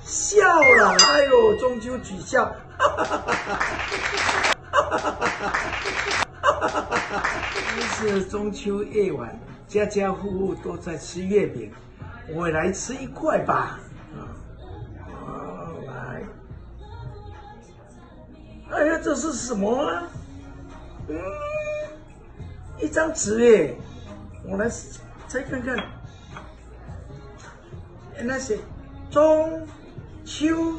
笑了，哎呦，中秋取笑，哈哈哈哈！是中秋夜晚，家家户户都在吃月饼，我也来吃一块吧。来，哎呀，这是什么啊？一张纸耶，我来猜看看。那是中秋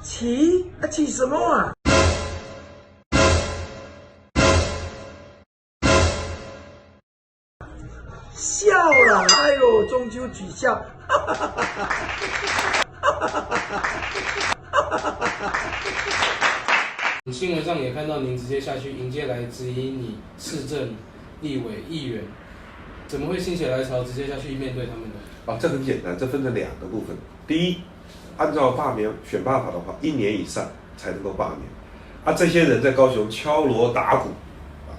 起起什么啊？笑了，哎呦，中秋取笑，哈哈哈哈！新闻上也看到您直接下去迎接来质疑你市政、立委、议员，怎么会心血来潮直接下去面对他们呢？这很简单，这分成2个部分。第一，按照罢免选罢法的话，1年以上才能够罢免。这些人在高雄敲锣打鼓，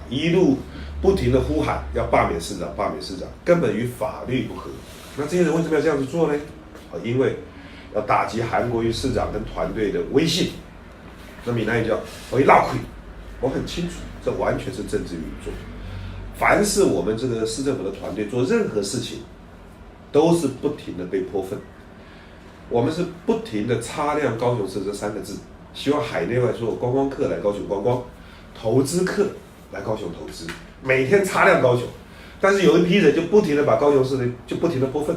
一路不停的呼喊要罢免市长，罢免市长，根本与法律不合。那这些人为什么要这样子做呢？因为要打击韩国瑜市长跟团队的威信。那闽南语叫“我一闹亏”，我很清楚，这完全是政治运作。凡是我们这个市政府的团队做任何事情，都是不停的被泼粪。我们是不停的擦亮高雄市这3个字，希望海内外所有观光客来高雄观光，投资客来高雄投资，每天擦亮高雄。但是有一批人就不停的把高雄市呢就不停的泼粪，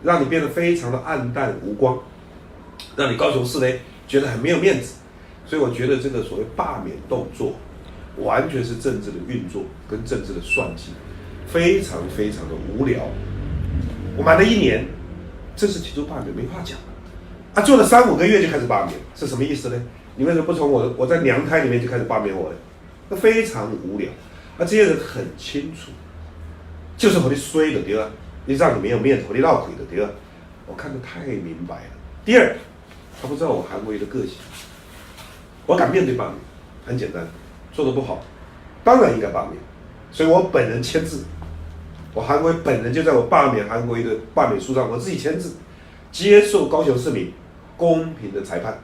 让你变得非常的暗淡无光，让你高雄市呢觉得很没有面子。所以我觉得这个所谓罢免动作，完全是政治的运作跟政治的算计，非常非常的无聊。我满了1年，正式提出罢免没话讲做了3-5个月就开始罢免，是什么意思呢？你为什么不从我在娘胎里面就开始罢免我呢？那非常无聊。这些人很清楚，就是和你衰的对吧？你让你没有面子，和你闹鬼的对吧？我看得太明白了。第二，他不知道我韩国瑜的个性，我敢面对罢免，很简单，做得不好，当然应该罢免。所以我本人签字，我韩国瑜本人就在我罢免韩国瑜的罢免书上，我自己签字，接受高雄市民公平的裁判。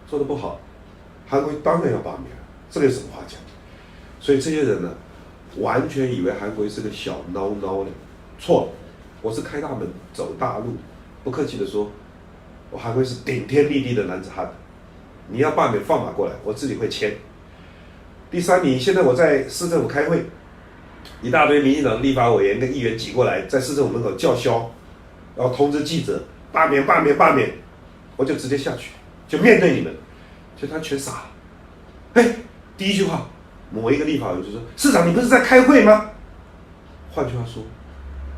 做得不好，韩国瑜当然要罢免，这个有什么话讲？所以这些人呢，完全以为韩国瑜是个小孬孬的，错了，我是开大门走大路，不客气的说，我韩国瑜是顶天立地的男子汉。你要罢免放马过来，我自己会签。第三，你现在我在市政府开会，一大堆民进党立法委员跟议员挤过来，在市政府门口叫嚣，然后通知记者罢免罢免罢免，我就直接下去，就面对你们，就他全傻了。第一句话，某一个立法委员就说：“市长，你不是在开会吗？”换句话说，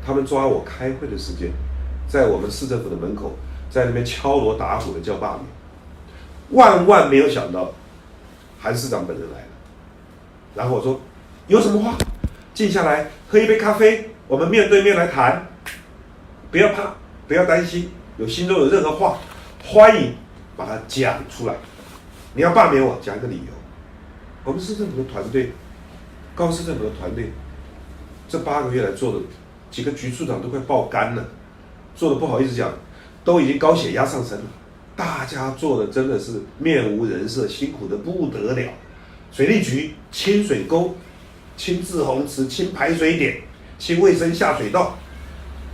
他们抓我开会的时间，在我们市政府的门口，在那边敲锣打鼓的叫罢免。万万没有想到，韩市长本人来了。然后我说：“有什么话，静下来喝一杯咖啡，我们面对面来谈。不要怕，不要担心，心中有任何话，欢迎把它讲出来。你要罢免我，讲一个理由。我们市政府的团队，高市政府的团队，这8个月来做的几个局处长都快爆肝了，做的不好意思讲，都已经高血压上升了。大家做的真的是面无人色，辛苦的不得了。水利局清水沟、清滞洪池、清排水点、清卫生下水道，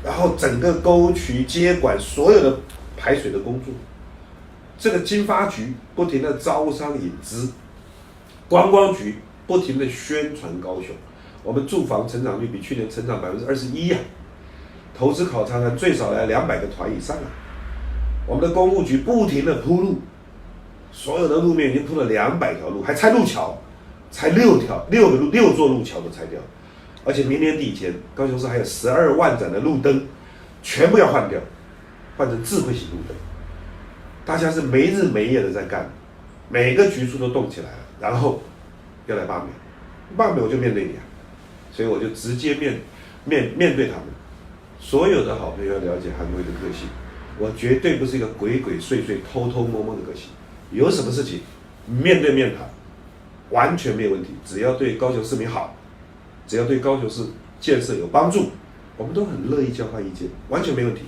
然后整个沟渠接管所有的排水的工作。这个经发局不停的招商引资，观光局不停的宣传高雄，我们住房成长率比去年成长21%投资考察团最少来200个团以上我们的公务局不停的铺路，所有的路面已经铺了200条路，还拆路桥，才6座路桥都拆掉，而且明年底前，高雄市还有12万盏的路灯，全部要换掉，换成智慧型路灯。大家是没日没夜的在干，每个局处都动起来了，然后要来罢免，罢免我就面对你所以我就直接面对他们。所有的好朋友要了解韩国瑜的个性。我绝对不是一个鬼鬼祟祟、偷偷摸摸的个性，有什么事情面对面谈，完全没有问题。只要对高雄市民好，只要对高雄市建设有帮助，我们都很乐意交换意见，完全没问题。